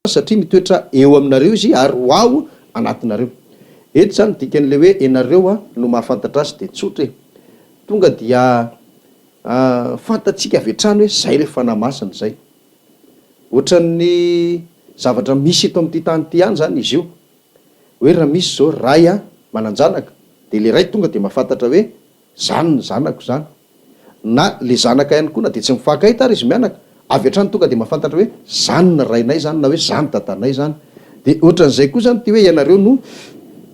satria mitoetra eo aminareo izy ary hoao anatinareo. Eto zany dikan'le hoe ianareo no mahafantatra azy de tsotra e. Tonga dia fantatsika avy hatrany hoe zay le fanahy masina zay. Ohatran'ny zavatra misy eto amin'ity tany ity ihany zany izy io. Hoe raha misy zao ray mananjanaka de le ray tonga de mahafantatra hoe zany ny zanako zany. Na le zanaka ihany koa na de tsy mifankahita ary izy mianaka, avy hatrany tonga de mahafantatra hoe zany ny rainay zany na hoe zany dadanay zany. De ohatran'izay koa zany ty hoe ianareo no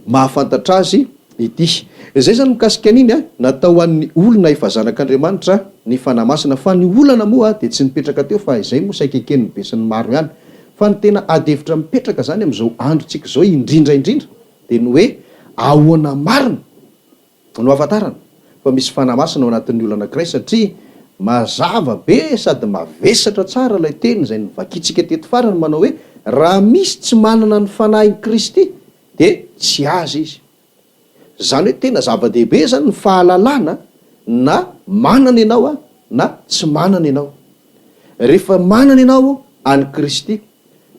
mahafantatra azy ity. Zay zany mikasika an'iny natao an'ny olona efa zanak'Andriamanitra ny fanahy masina, fa ny olana moa de tsy nipetraka teo fa izay moa saika eken'ny be sy ny maro ihany. Fa ny tena adevitra mipetraka zany am'izao androtsika zao indrindra de ny hoe ahoana marina no afantarana fa misy fanahy masina ao anatin'ny olona anankiray, satria mazava be sady mavesatra tsara ilay teny zay nivakitsika teto farany manao hoe raha misy tsy manana ny fanahin'i Kristy de tsy azy izy. Zany hoe tena zava-dehibe zany ny fahalalana na manana ianao na tsy manana ianao. Rehefa manana ianao any Kristy,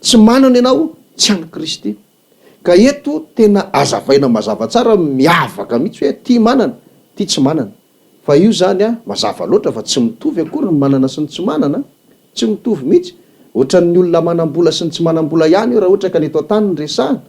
tsy manana ianao tsy any Kristy. Ka eto tena azavaina mazava tsara miavaka mihitsy hoe ty manana ty tsy manana. Fa io zany mazava loatra fa tsy mitovy akory ny manana sy ny tsy manana, tsy mitovy mihitsy. Ohatran'ny olona manam-bola sy ny tsy manam-bola ihany io raha ohatra ka ny eto an-tany ny resahana,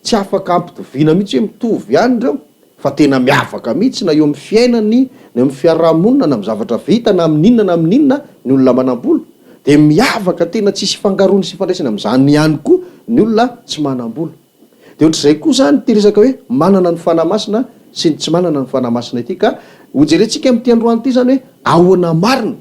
tsy afaka ampitoviana mihitsy hoe mitovy ihany reo, fa tena miavaka mihitsy na eo amin'ny fiainany, na amin'ny fiarahamonina, na amin'ny zavatra vita, na amin'inona na amin'inona ny olona manam-bola. De miavaka tena tsisy fangarony sy fandraisana amin'izany ihany koa ny olona tsy manam-bola. De ohatr'izay koa zany ty resaka hoe manana ny fanahy masina sy ny tsy manana ny fanahy masina ity. Ka hojerentsika amin'ity androany ity zany hoe ahoana marina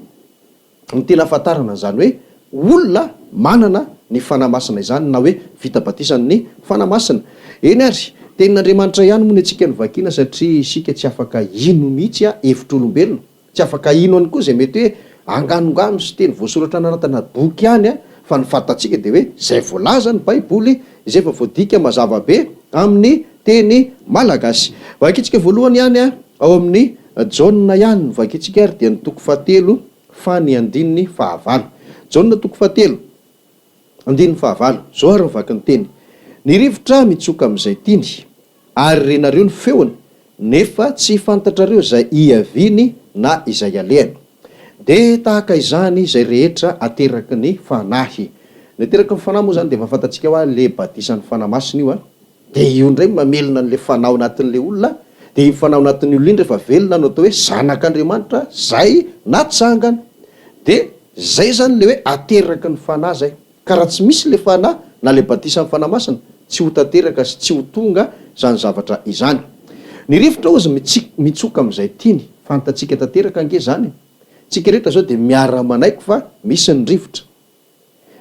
ny tena ahafantarana zany hoe olona manana ny fanahy masina izany na hoe vita batisan'ny fanahy masina. Eny ary tenin'Andriamanitra ihany moa ny antsika ny vakiana, satria isika tsy afaka ino mihitsy hevitr'olombelona, tsy afaka ino any koa zay mety hoe anganongano sy teny voasoratra anatina boky ihany fa ny fantatsika de hoe zay voalaza ny Baiboly izay efa voadika mazava be amin'ny teny malagasy. Vakitsika voalohany ihany ao amin'ny Jaona ihany no vakitsika ary dia ny toko 7 fa ny 9 Jaona toko 7 9 zao ary mivaky ny teny: ny rivotra mitsoka amin'izay tiny ary renareo ny feony nefa tsy fantatrareo zay iaviny na izay alehany. De tahaka izany izay rehetra ateraky ny fanahy. Ny ateraky ny fanahy moa zany de fafantatsika hoa le batisan'ny fanahy masina io de io ndray mamelona an'le fanahy anatin'le olona. De io fanahy anatin'ny olona iny rehefa velona no atao hoe zanak'Andriamanitra zay natsangana. De zay zany le hoe ateraky ny fanahy zay. Ka raha tsy misy le fanahy na le batisan'ny fanahy masina, tsy ho tanteraka sy tsy ho tonga zany zavatra izany. Ny rivotra ozy mitsoka amin'izay tiny, fantatsika tanteraka ange zany. Tsika rehetra zao de miara-manaiko fa misy ny rivotra.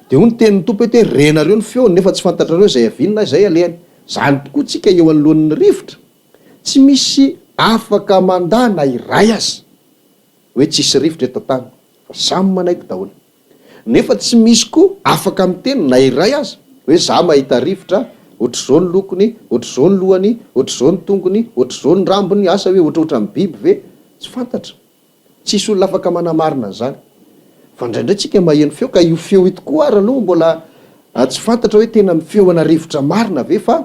De hoy ny tenin'ny Tompo hoe renareo ny feony nefa tsy fantatrareo zay avinina zay alehany. Zany tokoa tsika eo anoloan'ny rivotra. Tsy misy afaka mandana iray azy hoe tsisy rivotra eto tany, fa samy manaiko daholo. Nefa tsy misy koa afaka miteny na iray azy hoe za mahita rivotra, ohatr'izao ny lokony, ohatr'izao ny lohany, ohatr'izao ny tongony, ohatr'izao ny rambony, asa hoe ohatrohatra ny biby ve? Tsy fantatra. Tsisy olona afaka manamarina zany. Fa indraindray tsika maheno feo, ka io feo ito koa ary aloha mbola tsy fantatra hoe tena mifeoana rivotra marina ve, fa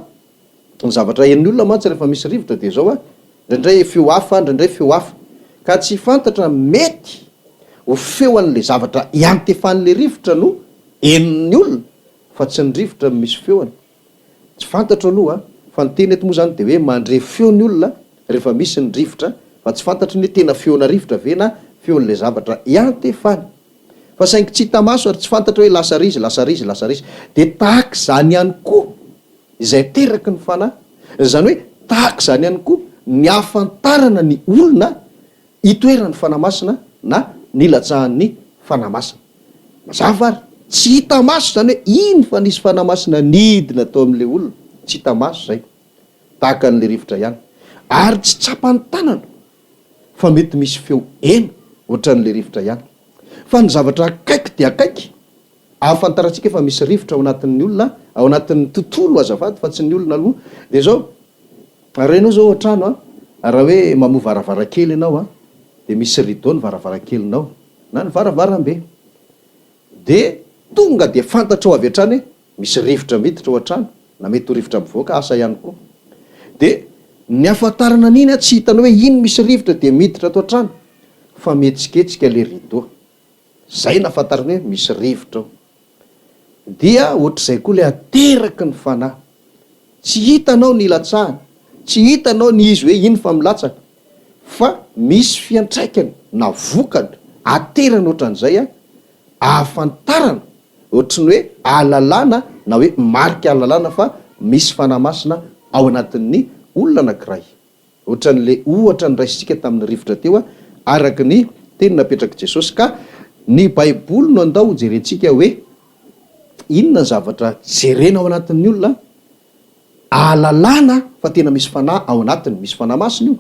ny zavatra hen'ny olona mantsy rehefa misy rivotra de zao indraindray feo hafa, indraindray feo hafa. Ka tsy fantatra mety ho feo an'le zavatra iantefan'le rivotra no hen'ny olona, fa tsy ny rivotra misy feoany. Tsy fantatra aloha fa ny teny eto moa zany de hoe mandre feo ny olona rehefa misy ny rivotra, fa tsy fantatry ny tena feona rivotra ve na feon'le zavatra iantefany. Fa saingy tsy hita maso ary tsy fantatra hoe lasa rizy, lasa rizy, lasa rizy. De tahaka zany ihany koa izay teraky ny fanahy. Zany hoe tahaka zany ihany koa ny ahafantarana ny olona itoerany fanahy masina na nilatsahan'ny fanahy masina. Mazava ary tsy hita maso zany hoe iny fa nisy fanahy masina nidina tao amin'le olona, tsy hita maso zay, tahaka an'le rivotra ihany. Ary tsy tsapan'ny tanana fa mety misy feo ena ohatran'le rivotra ihany. Fa ny zavatra akaiky dia akaiky ahafantarantsika fa misy rivotra ao anatin'ny olona, ao anatin'ny tontolo azafady fa tsy ny olona aloha. De zao renao zao an-trano raha hoe mamoa varavarakely ianao de misy rideau ny varavarankelinao na ny varavarambe, de tonga de fantatrao avy hatrany misy rivotra miditra ao an-trano na mety ho rivotra mivoaka asa ihany koa. De ny afantarana an'iny tsy hitanao hoe iny misy rivotra de miditra ato an-trano fa mihetsiketsika le rideau. Zay nafantarana hoe misy rivotra ao. Dia ohatr'izay koa le ateraky ny fanahy. Tsy hitanao ny ilatsahana, tsy hitanao ny izy hoe iny fa milatsaka, fa misy fiantraikany na vokany aterana ohatran'izay ahafantarana ohatrany hoe ahalalana na hoe marika ahalalana fa misy fanahy masina ao anatin'ny olona anankiray. Ohatran'le ohatra ny raisitsika tamin'ny rivotra teo araky ny teny napetraky Jesosy. Ka ny Baiboly no andao jerentsika hoe inona zavatra jerena ao anatin'ny olona ahalalana fa tena misy fanahy ao anatiny, misy fanahy masina io.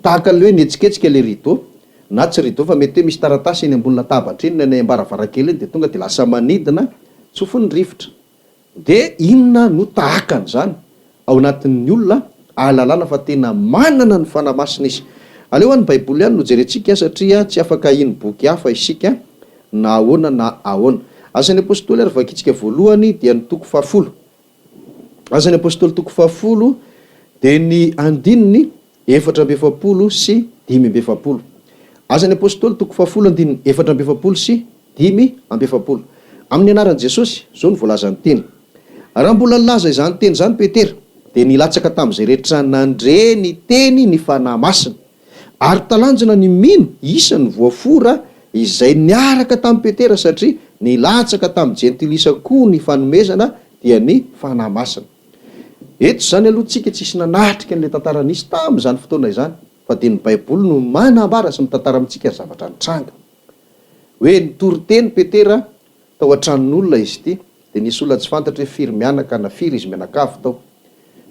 Tahaka le hoe nihetsiketsika le rideau, na tsy rideau fa mety hoe misy taratasy eny ambony latabatra eny na ny ambaravarakely eny de tonga de lasa manidina tsofin'ny rivotra. De inona no tahaka an'izany ao anatin'ny olona ahalalana fa tena manana ny fanahy masina izy. Aleo ny Baiboly ihany no jerentsika satria tsy afaka iny boky hafa isika na ahoana na ahoana. Asan'ny apôstôly ary vakitsika voalohany dia ny toko 10. Asan'ny apôstôly toko 10 de ny andininy 470 sy 570. Asan'ny apôstôly toko 10 andininy 470 sy 570. Amin'ny anaran'i Jesosy zao ny voalazany teny. Raha mbola laza izany teny zany Petera de nilatsaka tamin'izay rehetra nandre ny teny ny fanahy masina, ary talanjona ny mino isan'ny voafora izay niaraka tamin'ny Petera satria nilatsaka tamin'ny jentilisa koa ny fanomezana dia ny fanahy masina. Eto zany aloha tsika tsisy nanatrika an'le tantara nisy tamin'izany fotoana izany, fa de ny Baiboly no manambara sy mitantara amintsika zavatra nitranga. Hoe nitory-teny Petera tao an-tranon'olona izy ity, de nisy olona tsy fantatra hoe firy mianaka na firy izy mianakavy tao.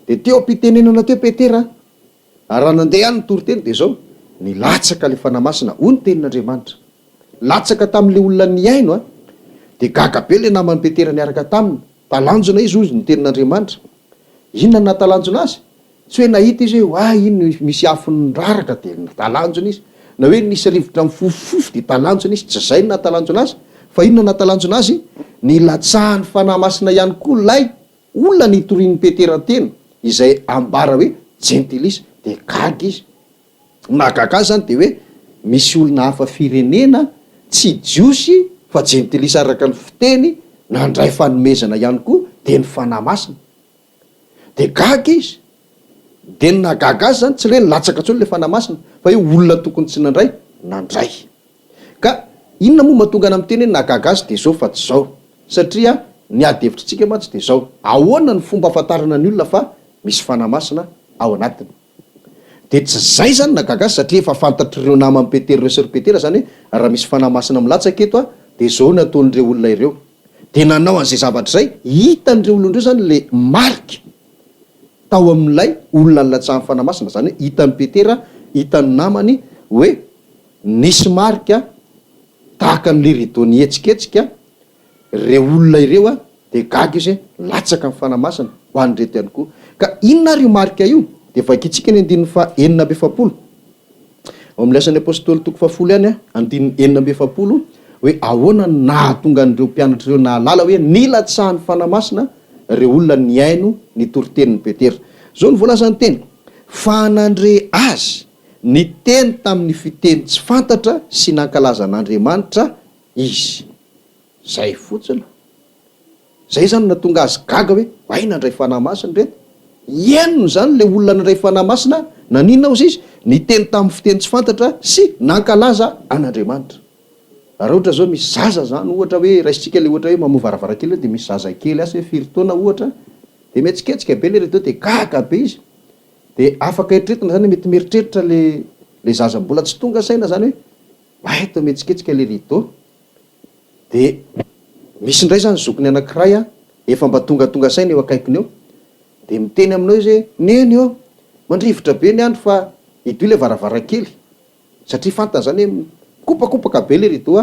De teo am-pitenenana teo Petera, raha nandeha any nitory-teny de zao nilatsaka le fanahy masina, hoy ny tenin'Andriamanitra. Latsaka tamin'le olona niaino de gaga be le naman'ny Petera niaraka taminy, talanjona izy ozy ny tenin'Andriamanitra. Inona natalanjona azy? Tsy hoe nahita izy hoe iny misy afony raraka de talanjona izy, na hoe nisy rivotra mifofofofo de talanjona izy, tsy zay natalanjona azy. Fa inona natalanjona azy? Nilatsahan'ny fanahy masina ihany koa lay olona nitorian'ny Petera teny izay ambara hoe jentilisa, de gaga izy. Nagaga azy zany de hoe misy olona hafa firenena tsy jiosy fa jentilisa araka ny fiteny nandray fanomezana ihany koa de ny fanahy masina. De gaga izy. De ny nagaga azy zany tsy hoe nilatsaka tsony le fanahy masina, fa hoe olona tokony tsy nandray, nandray. Ka inona moa mahatonga amin'ny teny hoe nagaga azy de zao fa tsy zao? Satria ny ady hevitrintsika mantsy de zao. Ahoana ny fomba ahafantarana ny olona fa misy fanahy masina ao anatiny? De tsy zay zany nagaga azy satria efa fantatr'ireo naman'ny Petera ireo sy ry Petera zany hoe raha misy fanahy masina milatsaka eto de zao no ataon'ireo olona ireo. De nanao an'izay zavatra zay, hitan'ireo olona ireo zany le marika tao amin'ilay olona nilatsahan'ny fanahy masina, zany hoe hitan'ny Petera, hitan'ny namany hoe nisy marika tahaka an'le rideau nihetsiketsika reo olona ireo de gaga izy latsaka amin'ny fanahy masina ho an'reto ihany koa. Ka inona ary io marika io? De vakitsika ny andininy 470 ao amin'ny asan'ny apôstôly toko 10 ihany andininy 470 hoe ahoana nahatonga an'ireo mpianatra ireo nahalala hoe nilatsahan'ny fanahy masina reo olona niaino nitory-tenin'ny Petera. Zao ny voalazany teny: fa nandre azy ny teny tamin'ny fiteny tsy fantatra sy nankalazan'Andriamanitra izy. Zay fotsiny. Zay zany natonga azy gaga hoe hay nandray fanahy masina reto. Ienony zany le olona nandray fanahy masina, naninona ozy izy? Ny teny tamin'ny fiteny tsy fantatra sy nankalaza an'Andriamanitra. Raha ohatra zao misy zaza zany ohatra hoe raisitsika le ohatra hoe mamoa varavarankely de misy zaza kely asa hoe firy taona ohatra de mihetsiketsika be le reto de gaga be izy. De afaka eritreretina zany mety mieritreritra le zaza mbola tsy tonga saina zany hoe eto mihetsiketsika le rideau. De misy indray zany zokiny anankiray efa mba tongatonga saina eo akaikiny eo, de miteny aminao izy hoe neny eo mandrivotra be ny andro fa idoy le varavarankely, satria fantany zany hoe kopakopaka be le rideau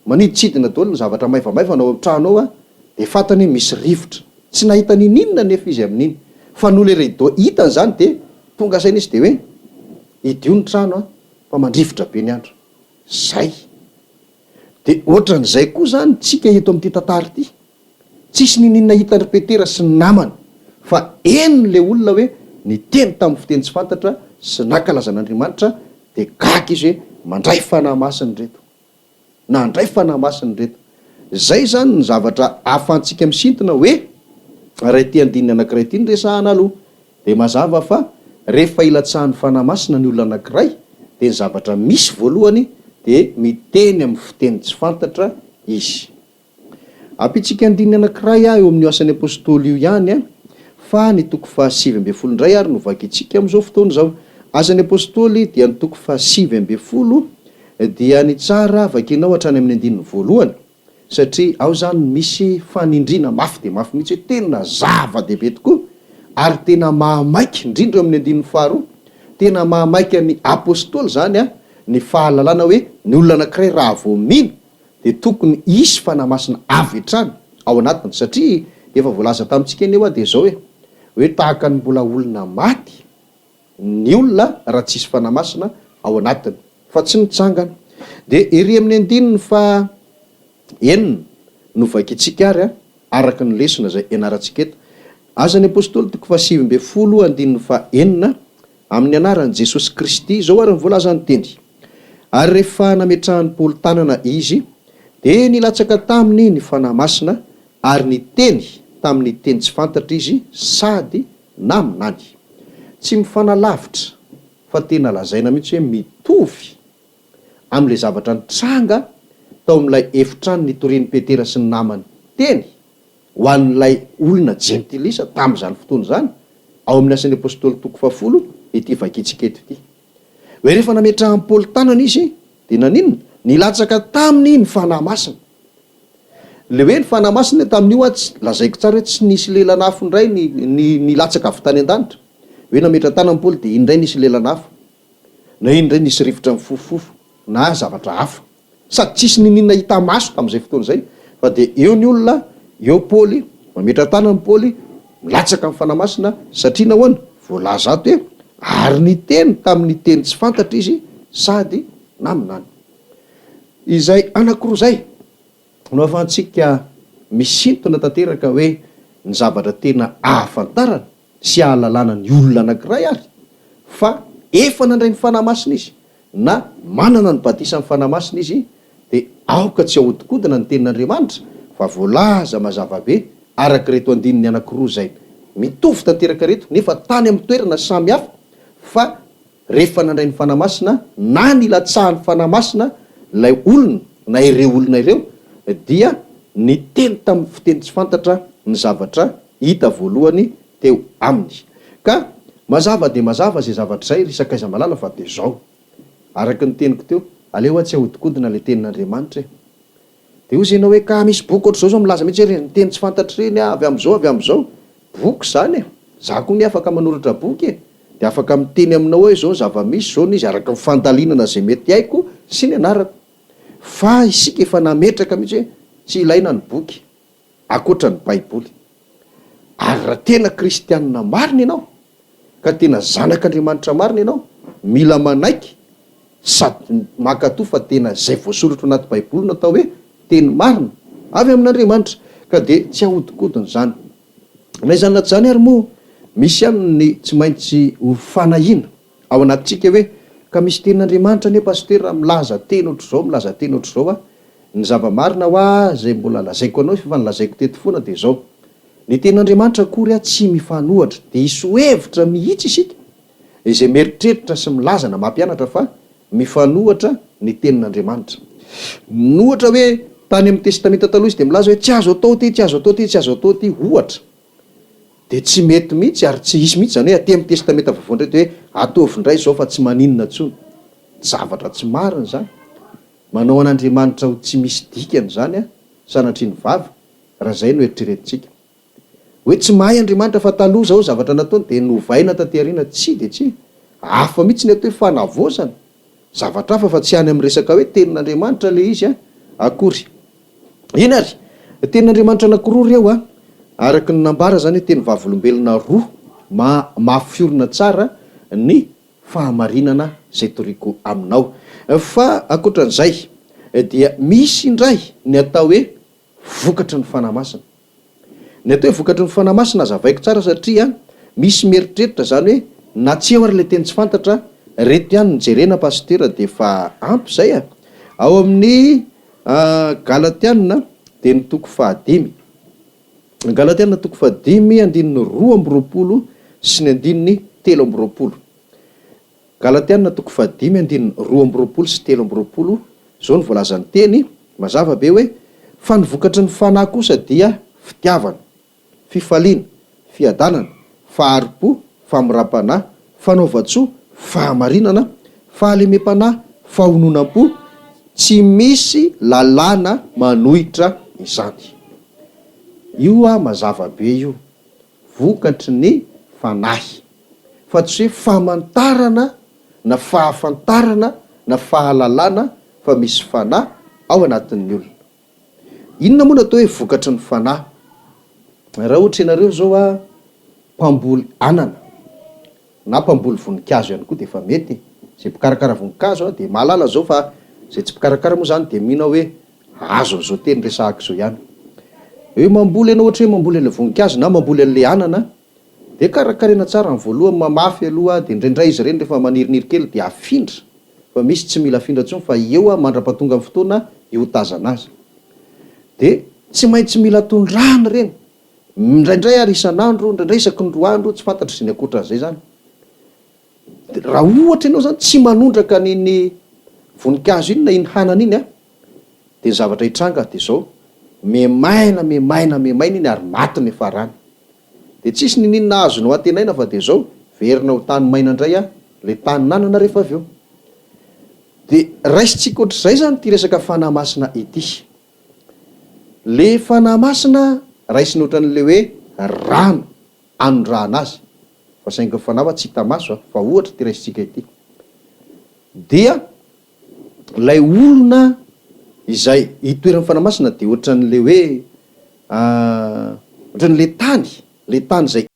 maniditsidina daholo ny zavatra maivamaivana ao an-trano ao de fantany hoe misy rivotra. Tsy nahita ninona nefa izy amin'iny, fa no le rideau hitany zany de tonga saina izy de hoe idio ny trano fa mandrivotra be ny andro. Zay. De ohatran'izay koa zany tsika eto amin'ity tantara ity. tsisy nininona hitany petera sy ny namany fa enyle olona hoe niteny tamin'ny fiteny tsy fantatra sy nankalazan'Andriamanitra de gaga izy hoe mandray fanahy masiny reto na andray fanahy masiny reto. Zay zany ny zavatra ahafahantsika misintona hoe raha ity andininy anankiray ity ny resahana aloha de mazava fa rehefa ilatsahan'ny fanahy masina ny olona anankiray de ny zavatra misy voalohany de miteny amin'ny fiteny tsy fantatra izy. Ampitsika andininy anankiray eo amin'ny asan'ny apôstôly io ihany fa ny toko 7 ndray ary no vakitsika amin'izao fotoana zao. Asan'ny apôstôly dia ny toko 7 dia ny tsara vakinao hatrany amin'ny andininy voalohany satria ao zany misy fanindrina mafy de mafy mihitsy hoe tena zava-dehibe tokoa ary tena mahamaiky indrindra amin'ny andininy faharoa tena mahamaiky ny apôstôly zany ny fahalalana hoe ny olona anankiray raha vao mino de tokony isy fanahy masina avy hatrany ao anatiny satria efa voalaza tamintsika eny eo de zao hoe tahaka ny mbola olona maty ny olona raha tsisy fanahy masina ao anatiny fa tsy nitsangana. De ery amin'ny andininy fa enina no vakitsika ary araka ny lesona zay ianarantsika eto. Azan'ny apôstôly toko 7 andininy fa enina amin'ny anaran'i Jesosy Kristy zao ary ny voalaza ny teny. Ary rehefa nametrahany Paoly tanana izy de nilatsaka taminy ny fanahy masina ary niteny tamin'ny teny tsy fantatra izy sady na minany. Tsy mifanalavitra fa tena lazaina mihitsy hoe mitovy amin'ilay zavatra nitranga tao amin'ilay efitrano nitorian'ny Petera sy ny namany teny ho an'ilay olona jentilisa tamin'izany fotoana zany ao amin'ny asan'ny apôstôly toko 10 ity vakitsika eto ity. Hoe rehefa nametrahan'ny Paoly tanana izy de naninona nilatsaka taminy ny fanahy masina. Le hoe ny fanahy masina tamin'io tsy lazaiko tsara hoe tsy nisy lelanafo indray nilatsaka avy tany an-danitra hoe nametra tanan'ny Paoly de indray nisy lelanafo na indray nisy rivotra mifofofofo na zavatra hafa sady tsisy nininona hita maso tamin'izay fotoana zay fa de eo ny olona eo Paoly mametra tanan'ny Paoly milatsaka amin'ny fanahy masina satria nahoana voalaza ato hoe ary niteny tamin'ny teny tsy fantatra izy sady na minany. Izay anankiroa zay no ahafahantsika misintona tanteraka hoe ny zavatra tena ahafantarana sy ahalalana ny olona anankiray ary fa efa nandray ny fanahy masina izy na manana ny batisa ny fanahy masina izy de aoka tsy ahodikodina ny tenin'Andriamanitra fa voalaza mazava be araka reto andininy anankiroa zay mitovy tanteraka reto nefa tany amin'ny toerana samy hafa fa rehefa nandray ny fanahy masina na nilatsahan'ny fanahy masina lay olona na ireo olona ireo dia niteny tamin'ny fiteny tsy fantatra ny zavatra hita voalohany teo aminy. Ka mazava de mazava zay zavatra zay risakaiza malala fa de zao araka ny teniko teo aleo tsy ahodikodina le tenin'Andriamanitra de ozy ianao hoe ka misy boky ohatr'izao zao milaza mihitsy hoe ny teny tsy fantatra reny avy am'zao boky zany za koa ny afaka manoratra boky de afaka miteny aminao hoe zao zava-misy zao izy araka mifandalinana zay mety haiko sy ny anarako fa isika efa nametraka mihitsy hoe tsy ilaina ny boky akoatra ny baiboly. Ary raha tena kristianina marina ianao ka tena zanak'Andriamanitra marina ianao mila manaiky sady makatoa fa tena zay voasoratra anaty baiboly natao hoe teny marina avy amin'Andriamanitra ka de tsy ahodikodina zany. Na izany na tsy zany ary moa misy aminy tsy maintsy ho fanahina ao anatintsika hoe ka misy tenin'Andriamanitra ne pasteur milaza teny ohatr'izao ny zava-marina hoa zay mbola lazaiko anao fa nilazaiko teto foana de zao ny tenin'Andriamanitra akory tsy mifanohatra de isohevitra mihitsy isika izay meritreritra sy milaza na mampianatra fa mifanohatra ny tenin'Andriamanitra. Nohatra hoe tany amin'ny testamenta taloha izy de milaza hoe tsy azo atao ty tsy azo atao ty tsy azo atao ty ohatra de tsy mety mihitsy ary tsy hisy mihitsy zany hoe aty amin'ny testamenta vaovao ndray hoe ataovy indray zao fa tsy maninona tsony zavatra tsy marina zany manao an'Andriamanitra ho tsy misy dikany zany sanatry ny vava raha zay no eritreretintsika hoe tsy mahay Andriamanitra fa taloha zao zavatra nataony de novaina taty aoriana tsy de tsy hafa mihitsy ny atao hoe fanavozana zavatra hafa fa tsy any amin'ny resaka hoe tenin'Andriamanitra le izy akory. Ina ary tenin'Andriamanitra anankiroa reo araka ny nambara zany hoe teny vavolombelona roa mafiorina tsara ny fahamarinana zay toriko aminao. Fa akoatran'izay dia misy indray ny atao hoe vokatra ny fanahy masina ny atao hoe vokatry ny fanamasina azavaiko tsara satria misy mieritreritra zany hoe na tsy eo ary le teny tsy fantatra reto ihany nyjerena pastera de fa ampy zay a. Ao amin'ny galatianina de ny toko fahadimy, galatianina toko fahadimy andininy 2:20 sy ny andininy 3:20. Galatianina toko fahadimy andininy 2:20 sy 3:20 zao ny voalazany teny mazava be hoe fa ny vokatry ny fanahy kosa dia fitiavana, fifaliana, fiadanana, faharipo, famiram-panahy, fanaova-tsoa, fahamarinana, fahalemem-panahy, fahononam-po, tsy misy lalàna manohitra izany. Io mazava be io, vokatry ny fanahy, fa tsy hoe famantarana na fahafantarana na fahalalàna fa misy fanahy ao anatin'ny olona. Inona moa natao hoe vokatry ny fanahy? Raha ohatra ianareo zao mpamboly anana na mpamboly voninkazo ihany koa de fa mety, zay mpikarakara voninkazo de mahalala zao, fa zay tsy mpikarakara moa zany de mino hoe azo zao teny resahako zao ihany. Hoe mamboly ianao ohatra hoe mamboly an'le voninkazo na mamboly an'le anana de karakarena tsara ny voalohany, mamafy aloha, de indraindray izy reny rehefa maniriниry kely de afindra, fa misy tsy mila afindra intsony fa eo mandra-pahatonga amin'ny fotoana iotazana azy. De tsy maintsy mila tondrahana reny, indraindray ary isan'andro, indraindray isaky ny 2 andro, tsy fantatry zay ny akoatran'izay zany. De raha ohatra ianao zany tsy manondraka an'iny voninkazo iny na iny hanana iny de ny zavatra hitranga de zao memaina iny ary maty ny farany. De tsisy ninina azonao antenaina fa de zao verina ho tany maina indray le tany nanana rehefa avy eo. De raisintsika ohatr'izay zany ty resaka fanahy masina ity. Le fanahy masina raisiny ohatran'le hoe rano anondrahana azy, fa saingy fanahy tsy hita maso fa ohatra ty raisintsika ity. Dia lay olona izay itoeran'ny fanahy masina de ohatran'le hoe ohatran'le tany zay